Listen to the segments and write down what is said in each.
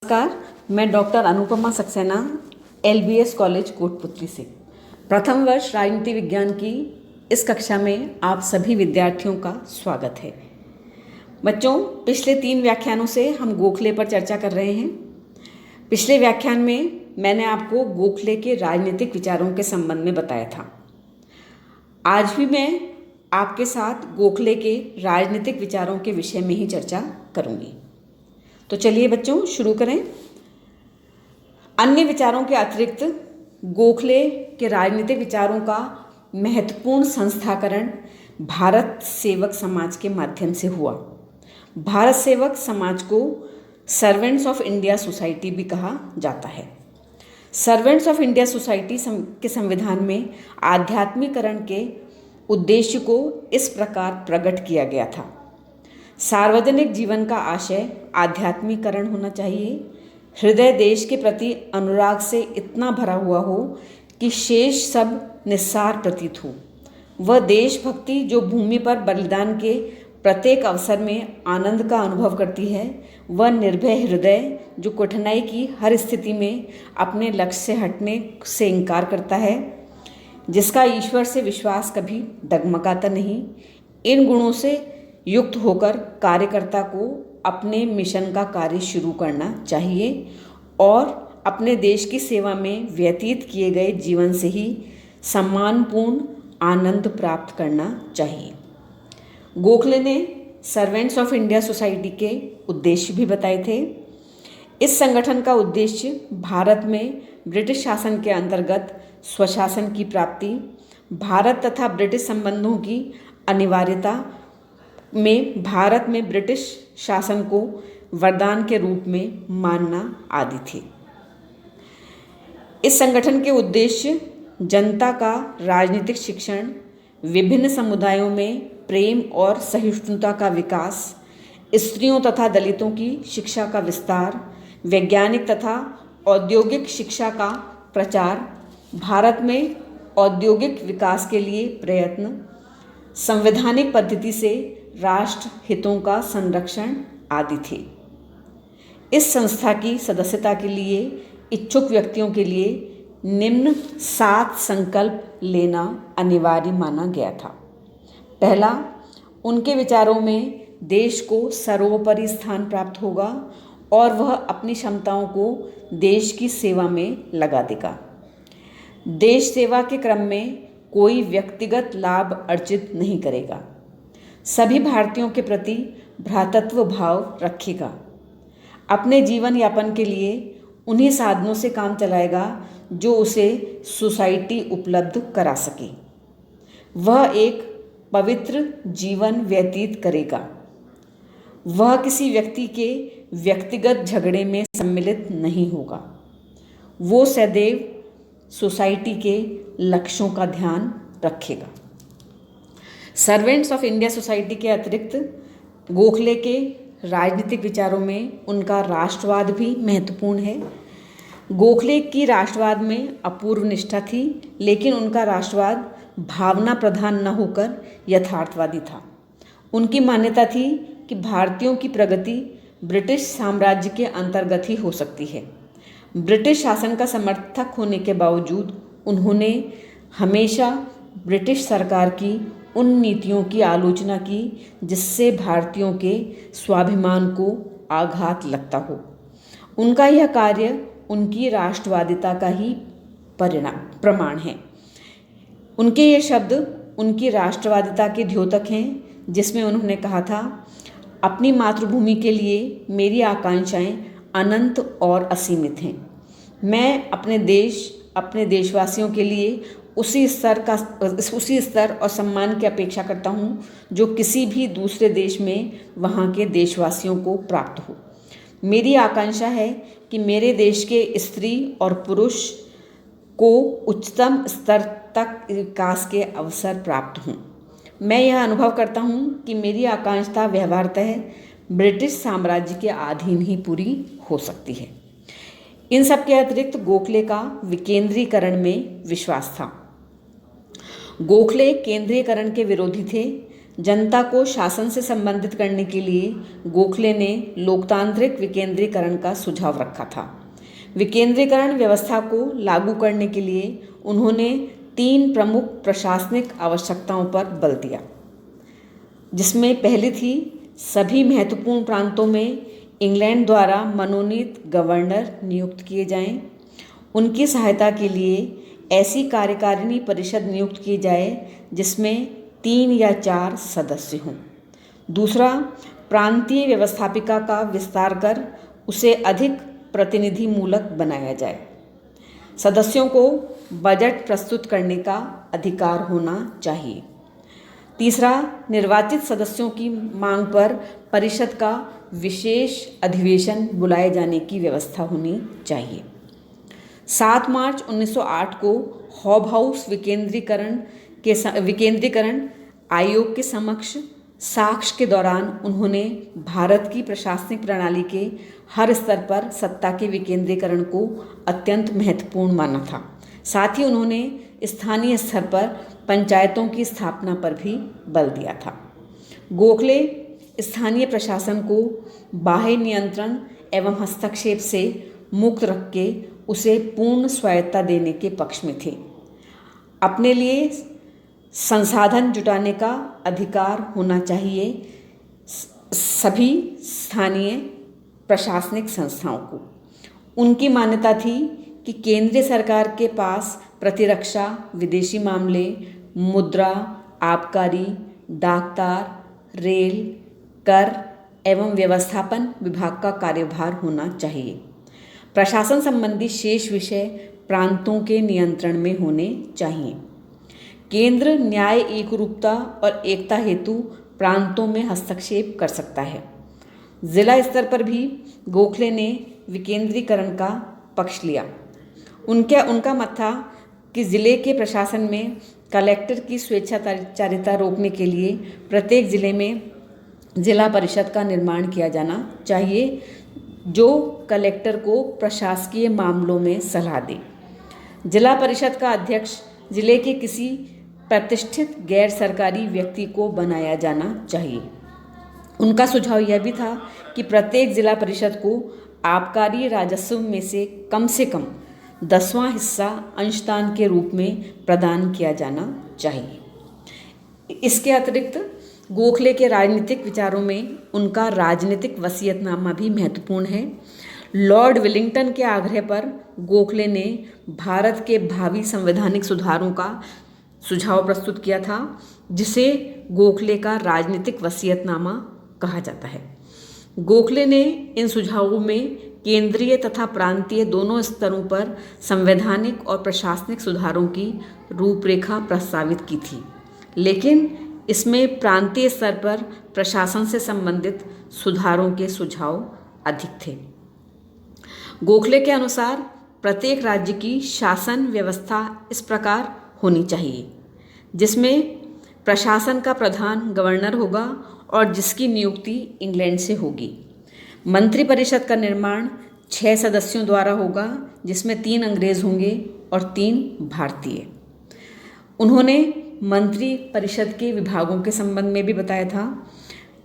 नमस्कार, मैं doctor Anupama Saxena LBS college Kotputli से प्रथम वर्ष राजनीति विज्ञान की इस कक्षा में आप सभी विद्यार्थियों का स्वागत है। बच्चों, पिछले 3 व्याख्यानों से हम गोखले पर चर्चा कर रहे हैं। पिछले व्याख्यान में मैंने आपको गोखले के राजनीतिक विचारों के संबंध में बताया था। आज भी मैं आपके साथ गोखले के राजनीतिक विचारों के विषय में ही चर्चा करूंगी। तो चलिए बच्चों, शुरू करें। अन्य विचारों के अतिरिक्त गोखले के राजनीतिक विचारों का महत्वपूर्ण संस्थाकरण भारत सेवक समाज के माध्यम से हुआ। भारत सेवक समाज को सर्वेंट्स ऑफ इंडिया सोसाइटी भी कहा जाता है। सर्वेंट्स ऑफ इंडिया सोसाइटी के संविधान में आध्यात्मिकरण के उद्देश्य को इस प्रकार प्रकट किया गया था। सार्वजनिक जीवन का आशय आध्यात्मिकरण होना चाहिए। हृदय देश के प्रति अनुराग से इतना भरा हुआ हो कि शेष सब निस्सार प्रतीत हो। वह देशभक्ति जो भूमि पर बलिदान के प्रत्येक अवसर में आनंद का अनुभव करती है, वह निर्भय हृदय जो कठिनाई की हर स्थिति में अपने लक्ष्य से हटने से इनकार करता है, जिसका ईश्वर से विश्वास कभी डगमगाता नहीं। इन गुणों से युक्त होकर कार्यकर्ता को अपने मिशन का कार्य शुरू करना चाहिए और अपने देश की सेवा में व्यतीत किए गए जीवन से ही सम्मानपूर्ण आनंद प्राप्त करना चाहिए। गोखले ने सर्वेंट्स ऑफ इंडिया सोसाइटी के उद्देश्य भी बताए थे। इस संगठन का उद्देश्य भारत में ब्रिटिश शासन के अंतर्गत स्वशासन की प्राप्ति, भारत तथा ब्रिटिश संबंधों की अनिवार्यता में भारत में ब्रिटिश शासन को वरदान के रूप में मानना आदि थे। इस संगठन के उद्देश्य जनता का राजनीतिक शिक्षण, विभिन्न समुदायों में प्रेम और सहिष्णुता का विकास, स्त्रियों तथा दलितों की शिक्षा का विस्तार, वैज्ञानिक तथा औद्योगिक शिक्षा का प्रचार, भारत में औद्योगिक विकास के लिए प्रयत्न, संवैधानिक पद्धति से राष्ट्र हितों का संरक्षण आदि थे। इस संस्था की सदस्यता के लिए इच्छुक व्यक्तियों के लिए निम्न 7 संकल्प लेना अनिवार्य माना गया था। पहला, उनके विचारों में देश को सर्वोपरि स्थान प्राप्त होगा और वह अपनी क्षमताओं को देश की सेवा में लगा देगा। देश सेवा के क्रम में कोई व्यक्तिगत लाभ अर्जित नहीं करेगा। सभी भारतीयों के प्रति भ्रातृत्व भाव रखेगा। अपने जीवन यापन के लिए उन्हीं साधनों से काम चलाएगा जो उसे सोसाइटी उपलब्ध करा सके। वह एक पवित्र जीवन व्यतीत करेगा। वह किसी व्यक्ति के व्यक्तिगत झगड़े में सम्मिलित नहीं होगा। वो सदैव सोसाइटी के लक्ष्यों का ध्यान रखेगा। सर्वेंट्स ऑफ इंडिया सोसाइटी के अतिरिक्त गोखले के राजनीतिक विचारों में उनका राष्ट्रवाद भी महत्वपूर्ण है। गोखले की राष्ट्रवाद में अपूर्व निष्ठा थी, लेकिन उनका राष्ट्रवाद भावना प्रधान न होकर यथार्थवादी था। उनकी मान्यता थी कि भारतीयों की प्रगति ब्रिटिश साम्राज्य के अंतर्गत ही हो सकती है। ब्रिटिश शासन का समर्थक होने के बावजूद उन्होंने हमेशा ब्रिटिश सरकार की उन नीतियों की आलोचना की जिससे भारतीयों के स्वाभिमान को आघात लगता हो। उनका यह कार्य उनकी राष्ट्रवादिता का ही प्रमाण है। उनके ये शब्द उनकी राष्ट्रवादिता के द्योतक हैं, जिसमें उन्होंने कहा था, अपनी मातृभूमि के लिए मेरी आकांक्षाएं अनंत और असीमित हैं। मैं अपने देश, अपने देशवासियों के लिए उसी स्तर और सम्मान की अपेक्षा करता हूँ जो किसी भी दूसरे देश में वहाँ के देशवासियों को प्राप्त हो। मेरी आकांक्षा है कि मेरे देश के स्त्री और पुरुष को उच्चतम स्तर तक विकास के अवसर प्राप्त हों। मैं यह अनुभव करता हूँ कि मेरी आकांक्षा व्यवहारतः ब्रिटिश साम्राज्य के अधीन ही पूरी हो सकती है। इन सब के अतिरिक्त गोखले का विकेंद्रीकरण में विश्वास था। गोखले केंद्रीयकरण के विरोधी थे। जनता को शासन से संबंधित करने के लिए गोखले ने लोकतांत्रिक विकेंद्रीकरण का सुझाव रखा था। विकेंद्रीकरण व्यवस्था को लागू करने के लिए उन्होंने 3 प्रमुख प्रशासनिक आवश्यकताओं पर बल दिया, जिसमें पहली थी सभी महत्वपूर्ण प्रांतों में इंग्लैंड द्वारा मनोनीत गवर्नर नियुक्त किए जाएं। उनकी सहायता के लिए ऐसी कार्यकारिणी परिषद नियुक्त की जाए जिसमें 3 या 4 सदस्य हों। दूसरा, प्रांतीय व्यवस्थापिका का विस्तार कर उसे अधिक प्रतिनिधि मूलक बनाया जाए। सदस्यों को बजट प्रस्तुत करने का अधिकार होना चाहिए। तीसरा, निर्वाचित सदस्यों की मांग पर परिषद का विशेष अधिवेशन बुलाए जाने की व्यवस्था होनी चाहिए। 7 मार्च 1908 को हॉब हाउस विकेंद्रीकरण आयोग के समक्ष साक्ष्य के दौरान उन्होंने भारत की प्रशासनिक प्रणाली के हर स्तर पर सत्ता के विकेंद्रीकरण को अत्यंत महत्वपूर्ण माना था। साथ ही उन्होंने स्थानीय स्तर पर पंचायतों की स्थापना पर भी बल दिया था। गोखले स्थानीय प्रशासन को बाह्य नियंत्रण एवं हस्तक्षेप से मुक्त रख के उसे पूर्ण स्वायत्तता देने के पक्ष में थे। अपने लिए संसाधन जुटाने का अधिकार होना चाहिए सभी स्थानीय प्रशासनिक संस्थाओं को। उनकी मान्यता थी कि केंद्रीय सरकार के पास प्रतिरक्षा, विदेशी मामले, मुद्रा, आबकारी, डाकतार, रेल, कर एवं व्यवस्थापन विभाग का कार्यभार होना चाहिए। प्रशासन संबंधी शेष विषय प्रांतों के नियंत्रण में होने चाहिए। केंद्र न्याय एकरूपता और एकता हेतु प्रांतों में हस्तक्षेप कर सकता है। जिला स्तर पर भी गोखले ने विकेंद्रीकरण का पक्ष लिया। उनका मत था कि जिले के प्रशासन में कलेक्टर की स्वेच्छाचारिता रोकने के लिए प्रत्येक जिले में जिला परिषद का निर्माण किया जाना चाहिए, जो कलेक्टर को प्रशासकीय मामलों में सलाह दे। जिला परिषद का अध्यक्ष जिले के किसी प्रतिष्ठित गैर सरकारी व्यक्ति को बनाया जाना चाहिए। उनका सुझाव यह भी था कि प्रत्येक जिला परिषद को आबकारी राजस्व में से कम 10वां हिस्सा अंशदान के रूप में प्रदान किया जाना चाहिए। इसके अतिरिक्त गोखले के राजनीतिक विचारों में उनका राजनीतिक वसीयतनामा भी महत्वपूर्ण है। लॉर्ड विलिंगटन के आग्रह पर गोखले ने भारत के भावी संवैधानिक सुधारों का सुझाव प्रस्तुत किया था, जिसे गोखले का राजनीतिक वसीयतनामा कहा जाता है। गोखले ने इन सुझावों में केंद्रीय तथा प्रांतीय दोनों स्तरों पर संवैधानिक और प्रशासनिक सुधारों की रूपरेखा प्रस्तावित की थी, लेकिन इसमें प्रांतीय स्तर पर प्रशासन से संबंधित सुधारों के सुझाव अधिक थे। गोखले के अनुसार प्रत्येक राज्य की शासन व्यवस्था इस प्रकार होनी चाहिए, जिसमें प्रशासन का प्रधान गवर्नर होगा और जिसकी नियुक्ति इंग्लैंड से होगी। मंत्रिपरिषद का निर्माण 6 सदस्यों द्वारा होगा, जिसमें 3 अंग्रेज होंगे और 3 भारतीय। उन्होंने मंत्री परिषद के विभागों के संबंध में भी बताया था,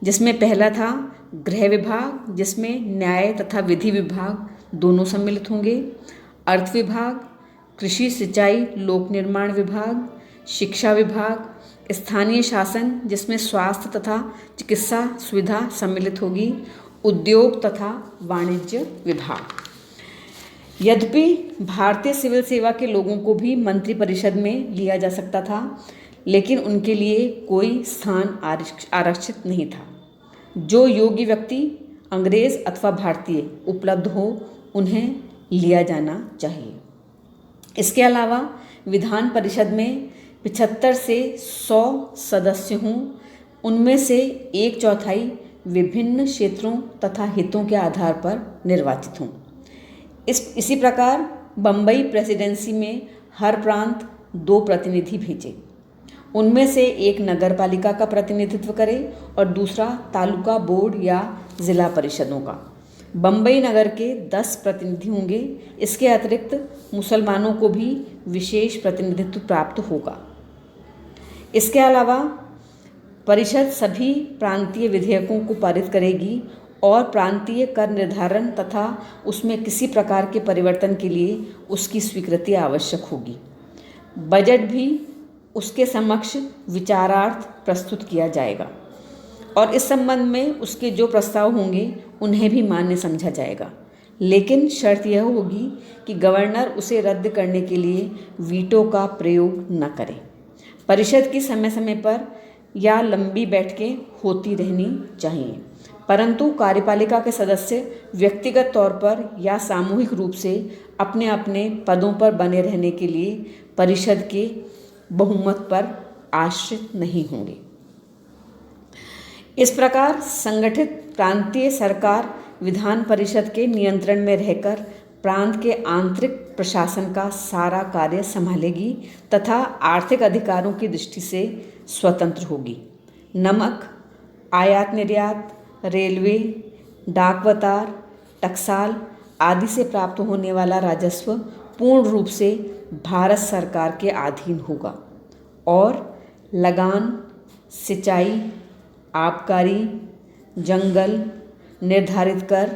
जिसमें पहला था गृह विभाग, जिसमें न्याय तथा विधि विभाग दोनों सम्मिलित होंगे। अर्थ विभाग, कृषि सिंचाई लोक निर्माण विभाग, शिक्षा विभाग, स्थानीय शासन जिसमें स्वास्थ्य तथा चिकित्सा सुविधा सम्मिलित होगी, उद्योग तथा वाणिज्य विभाग। यद्यपि भारतीय सिविल सेवा के लोगों को भी मंत्रिपरिषद में लिया जा सकता था, लेकिन उनके लिए कोई स्थान आरक्षित नहीं था। जो योग्य व्यक्ति अंग्रेज अथवा भारतीय उपलब्ध हो, उन्हें लिया जाना चाहिए। इसके अलावा विधान परिषद में 75 से 100 सदस्य हों, उनमें से 1/4 विभिन्न क्षेत्रों तथा हितों के आधार पर निर्वाचित हों। इसी प्रकार बम्बई प्रेसिडेंसी में हर प्रांत 2 प्रतिनिधि भेजे। उनमें से एक नगर पालिका का प्रतिनिधित्व करे और दूसरा तालुका बोर्ड या जिला परिषदों का। बम्बई नगर के 10 प्रतिनिधि होंगे। इसके अतिरिक्त मुसलमानों को भी विशेष प्रतिनिधित्व प्राप्त होगा। इसके अलावा परिषद सभी प्रांतीय विधेयकों को पारित करेगी और प्रांतीय कर निर्धारण तथा उसमें किसी प्रकार के परिवर्तन के लिए उसकी स्वीकृति आवश्यक होगी। बजट भी उसके समक्ष विचारार्थ प्रस्तुत किया जाएगा और इस संबंध में उसके जो प्रस्ताव होंगे उन्हें भी मान्य समझा जाएगा, लेकिन शर्त यह होगी कि गवर्नर उसे रद्द करने के लिए वीटो का प्रयोग न करे। परिषद की समय समय पर या लंबी बैठकें होती रहनी चाहिए, परंतु कार्यपालिका के सदस्य व्यक्तिगत तौर पर या सामूहिक रूप से अपने अपने पदों पर बने रहने के लिए परिषद के बहुमत पर आश्रित नहीं होंगे। इस प्रकार संगठित प्रांतीय सरकार विधान परिषद के नियंत्रण में रहकर प्रांत के आंतरिक प्रशासन का सारा कार्य संभालेगी तथा आर्थिक अधिकारों की दृष्टि से स्वतंत्र होगी। नमक, आयात निर्यात, रेलवे, डाक वतार, टकसाल आदि से प्राप्त होने वाला राजस्व पूर्ण रूप से भारत सरकार के अधीन होगा और लगान, सिंचाई, आबकारी, जंगल, निर्धारित कर,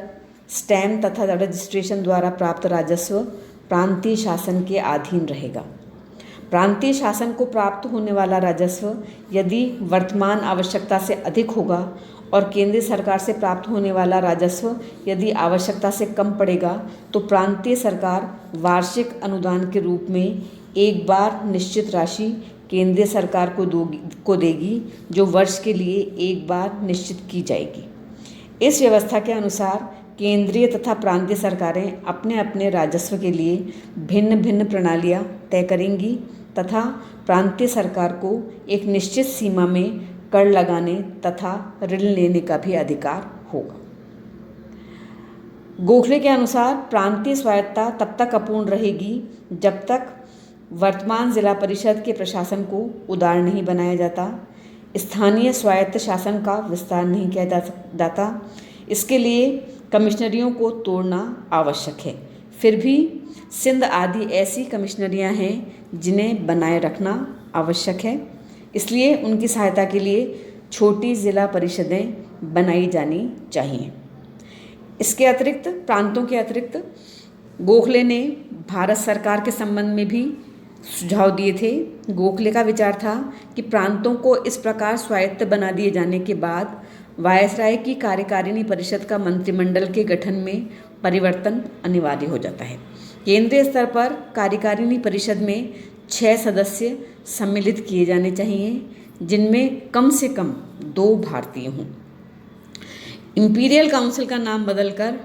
स्टैम्प तथा रजिस्ट्रेशन द्वारा प्राप्त राजस्व प्रांतीय शासन के अधीन रहेगा। प्रांतीय शासन को प्राप्त होने वाला राजस्व यदि वर्तमान आवश्यकता से अधिक होगा और केंद्रीय सरकार से प्राप्त होने वाला राजस्व यदि आवश्यकता से कम पड़ेगा तो प्रांतीय सरकार वार्षिक अनुदान के रूप में एक बार निश्चित राशि केंद्रीय सरकार को देगी, जो वर्ष के लिए एक बार निश्चित की जाएगी। इस व्यवस्था के अनुसार केंद्रीय तथा प्रांतीय सरकारें अपने अपने राजस्व के लिए भिन्न भिन्न प्रणालियां तय करेंगी तथा प्रांतीय सरकार को एक निश्चित सीमा में कर लगाने तथा ऋण लेने का भी अधिकार होगा। गोखले के अनुसार प्रांतीय स्वायत्तता तब तक अपूर्ण रहेगी जब तक वर्तमान जिला परिषद के प्रशासन को उदार नहीं बनाया जाता, स्थानीय स्वायत्त शासन का विस्तार नहीं किया जाता। इसके लिए कमिश्नरियों को तोड़ना आवश्यक है। फिर भी सिंध आदि ऐसी कमिश्नरियां हैं जिन्हें बनाए रखना आवश्यक है, इसलिए उनकी सहायता के लिए छोटी ज़िला परिषदें बनाई जानी चाहिए। इसके अतिरिक्त प्रांतों के अतिरिक्त गोखले ने भारत सरकार के संबंध में भी सुझाव दिए थे। गोखले का विचार था कि प्रांतों को इस प्रकार स्वायत्त बना दिए जाने के बाद वायसराय की कार्यकारिणी परिषद का मंत्रिमंडल के गठन में परिवर्तन अनिवार्य हो जाता है। केंद्रीय स्तर पर कार्यकारिणी परिषद में 6 सदस्य सम्मिलित किए जाने चाहिए, जिनमें कम से कम 2 भारतीय हों। इंपीरियल काउंसिल का नाम बदलकर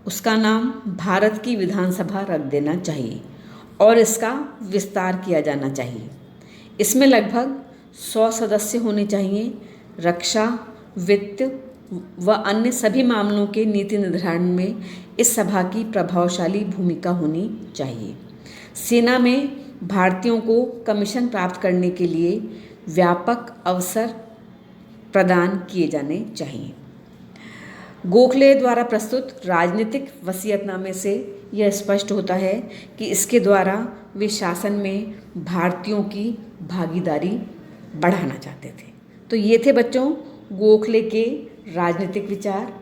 उसका नाम भारत की विधानसभा रख देना चाहिए और इसका विस्तार किया जाना चाहिए। इसमें लगभग 100 सदस्य होने चाहिए। रक्षा, वित्त व अन्य सभी मामलों के नीति निर्धारण में इस सभा की प्रभावशाली भूमिका होनी चाहिए। सेना में भारतीयों को कमीशन प्राप्त करने के लिए व्यापक अवसर प्रदान किए जाने चाहिए। गोखले द्वारा प्रस्तुत राजनीतिक वसीयतनामे से यह स्पष्ट होता है कि इसके द्वारा वे शासन में भारतीयों की भागीदारी बढ़ाना चाहते थे। तो ये थे बच्चों गोखले के राजनीतिक विचार।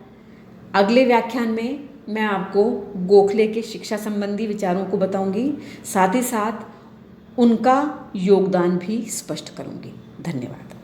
अगले व्याख्यान में मैं आपको गोखले के शिक्षा संबंधी विचारों को बताऊंगी, साथ ही साथ उनका योगदान भी स्पष्ट करूंगी। धन्यवाद।